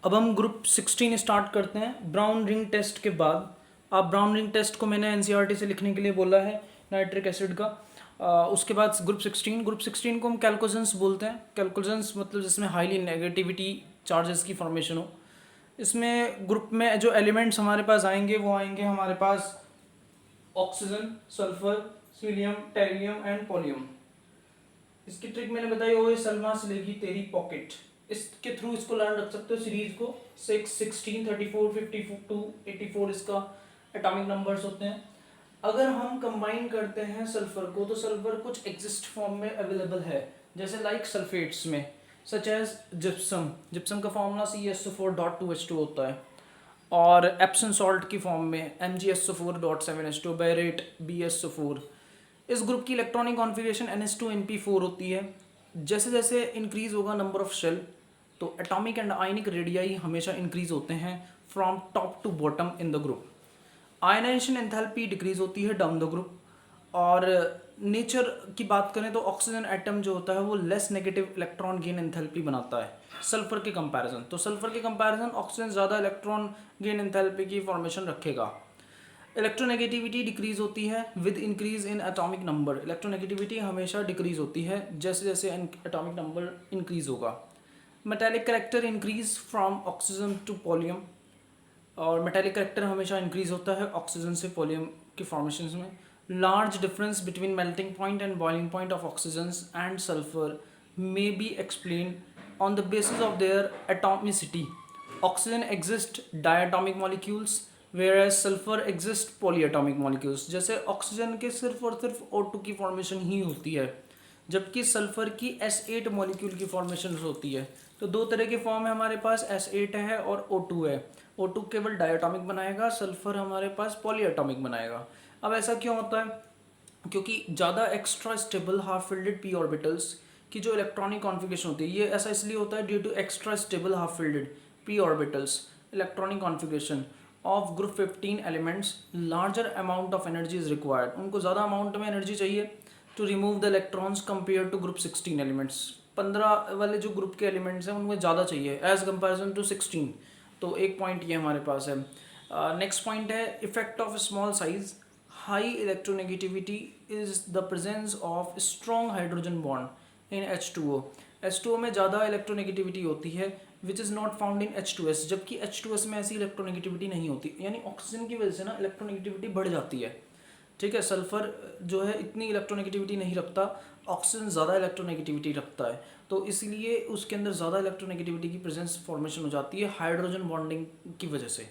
अब हम group 16 start करते हैं। ब्राउन रिंग टेस्ट के बाद आप ब्राउन रिंग टेस्ट को मैंने एनसीईआरटी से लिखने के लिए बोला है, नाइट्रिक एसिड का। उसके बाद ग्रुप 16 को हम कैल्कुलेशंस बोलते हैं। कैल्कुलेशंस मतलब जिसमें हाईली नेगेटिविटी चार्जेस की फॉर्मेशन हो। इसमें ग्रुप में जो एलिमेंट्स हमारे पास आएंगे वो आएंगे हमारे पास oxygen, sulphur, selenium, tellurium and polonium. इसकी ट्रिक मैंने बताई, ओए सलमा से लेगी तेरी पॉकेट। इसके थ्रू इसको लर्न रख सकते हो सीरीज को। 6, 16, 34, 52, 84 इसका एटॉमिक नंबर्स होते हैं। अगर हम कंबाइन करते हैं सल्फर को तो सल्फर कुछ एग्जिस्ट फॉर्म में अवेलेबल है, जैसे लाइक सल्फेट्स में, सच एज जिप्सम। जिप्सम का फॉर्मूला CsO4.2H2 होता है। और एप्सम सॉल्ट की फॉर्म में MgSO4.7H2, बेरेट BsO4। इस ग्रुप की इलेक्ट्रॉनिक कॉन्फ़िगरेशन NH2NP4 होती है। जैसे जैसे इंक्रीज होगा नंबर ऑफ शेल तो एटॉमिक एंड आयनिक रेडियाई हमेशा इंक्रीज होते हैं from top to bottom in the group. Ionization enthalpy decrease होती है डाउन द ग्रुप। और नेचर की बात करें तो ऑक्सीजन एटम जो होता है वो less negative electron gain enthalpy बनाता है सल्फर के कंपैरिजन। तो सल्फर के कंपैरिजन ऑक्सीजन ज़्यादा इलेक्ट्रॉन गेन एंथैल्पी की फॉर्मेशन रखेगा। इलेक्ट्रोनेगेटिविटी डिक्रीज होती है with increase in atomic number. Electronegativity हमेशा डिक्रीज होती है जैसे जैसे एटॉमिक नंबर इंक्रीज होगा। Metallic character increase from oxygen to polonium. और मेटेलिक करेक्टर हमेशा इंक्रीज होता है ऑक्सीजन से पोलियम की फॉर्मेशन में। Large difference between melting point and boiling point of oxygen and sulphur may be explain on the basis of their atomicity. Oxygen exist diatomic molecules whereas sulphur exist polyatomic molecules. जैसे oxygen के सिर्फ और सिर्फ O2 की formation ही होती है, जबकि sulphur की S8 मॉलिक्यूल की फॉर्मेशन होती है। तो दो तरह के फॉर्म है हमारे पास, S8 है और O2 है। O2 केवल डायटोमिक बनाएगा, सल्फर हमारे पास पॉलीएटॉमिक बनाएगा। अब ऐसा क्यों होता है? क्योंकि ज़्यादा extra stable half filled p orbitals की जो इलेक्ट्रॉनिक कॉन्फ़िगरेशन होती है, ये ऐसा इसलिए होता है due to extra stable half filled p orbitals electronic configuration of group 15 elements larger amount of energy is required. उनको ज़्यादा अमाउंट में एनर्जी चाहिए to remove the electrons compare to group 16 elements. 15 वाले जो ग्रुप के एलिमेंट्स हैं उनमें ज़्यादा चाहिए एज कंपेरिजन टू 16। तो एक पॉइंट ये हमारे पास है। नेक्स्ट पॉइंट है effect of small size high electronegativity is the presence of strong hydrogen bond in H2O। H2O में ज़्यादा इलेक्ट्रोनेगेटिविटी होती है which is not found in H2S, जबकि H2S में ऐसी इलेक्ट्रोनेगेटिविटी नहीं होती। यानी ऑक्सीजन की वजह से ना इलेक्ट्रोनेगेटिविटी बढ़ जाती है। ठीक है, सल्फर जो है इतनी इलेक्ट्रोनेगेटिविटी नहीं रखता, ऑक्सीजन ज़्यादा इलेक्ट्रोनेगेटिविटी रखता है, तो इसलिए उसके अंदर ज़्यादा इलेक्ट्रोनेगेटिविटी की प्रेजेंस फॉर्मेशन हो जाती है हाइड्रोजन बॉन्डिंग की वजह से।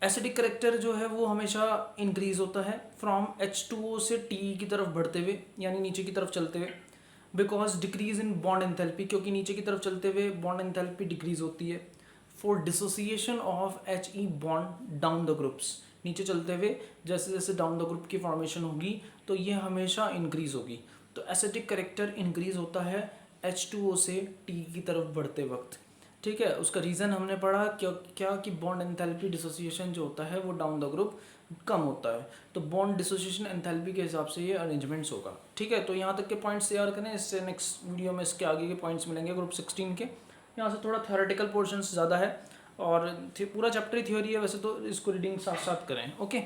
एसिडिक करेक्टर जो है वो हमेशा इंक्रीज होता है फ्रॉम H2O से T की तरफ बढ़ते हुए, यानी नीचे की तरफ चलते हुए। Because decrease in bond enthalpy, क्योंकि नीचे की तरफ चलते हुए बॉन्ड एंथैल्पी डिक्रीज होती है। For dissociation of He bond down the groups, नीचे चलते हुए जैसे जैसे डाउन द ग्रुप की फॉर्मेशन होगी तो ये हमेशा इंक्रीज होगी। तो एसिडिक करेक्टर इंक्रीज होता है H2O से T की तरफ बढ़ते वक्त। ठीक है, उसका रीज़न हमने पढ़ा क्या कि बॉन्ड एंथैल्पी डिसोसिएशन जो होता है वो डाउन द ग्रुप कम होता है। तो बॉन्ड डिसोसिएशन एंथैल्पी के हिसाब से ये अरेंजमेंट्स होगा। ठीक है, तो यहाँ तक के पॉइंट्स तैयार करें, इससे नेक्स्ट वीडियो में इसके आगे के पॉइंट्स मिलेंगे ग्रुप 16 के। यहाँ से थोड़ा थ्योरेटिकल पोर्शंस ज़्यादा है और पूरा चैप्टर ही थ्योरी है, वैसे तो इसको रीडिंग साथ साथ करें। ओके।